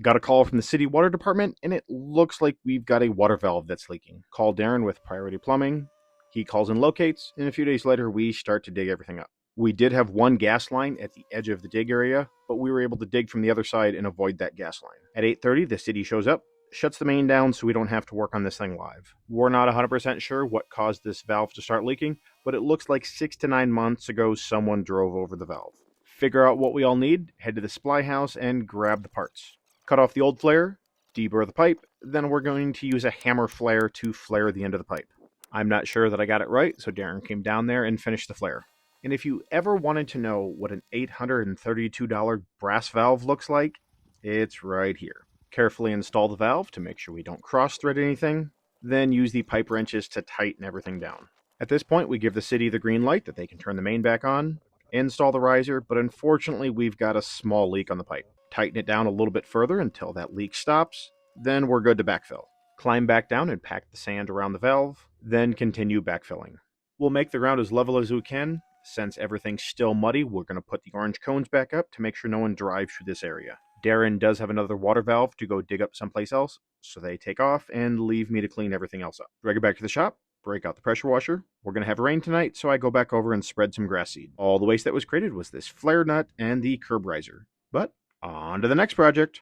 Got a call from the city water department, and it looks like we've got a water valve that's leaking. Call Darren with Priority Plumbing. He calls and locates, and a few days later, we start to dig everything up. We did have one gas line at the edge of the dig area, but we were able to dig from the other side and avoid that gas line. At 8:30, the city shows up, shuts the main down so we don't have to work on this thing live. We're not 100% sure what caused this valve to start leaking, but it looks like 6 to 9 months ago someone drove over the valve. Figure out what we all need, head to the supply house, and grab the parts. Cut off the old flare, deburr the pipe, then we're going to use a hammer flare to flare the end of the pipe. I'm not sure that I got it right, so Darren came down there and finished the flare. And if you ever wanted to know what an $832 brass valve looks like, it's right here. Carefully install the valve to make sure we don't cross-thread anything, then use the pipe wrenches to tighten everything down. At this point, we give the city the green light that they can turn the main back on, install the riser, but unfortunately we've got a small leak on the pipe. Tighten it down a little bit further until that leak stops, then we're good to backfill. Climb back down and pack the sand around the valve, then continue backfilling. We'll make the ground as level as we can. Since everything's still muddy, we're going to put the orange cones back up to make sure no one drives through this area. Darren does have another water valve to go dig up someplace else, so they take off and leave me to clean everything else up. Drag it back to the shop, break out the pressure washer. We're going to have rain tonight, so I go back over and spread some grass seed. All the waste that was created was this flare nut and the curb riser. But on to the next project.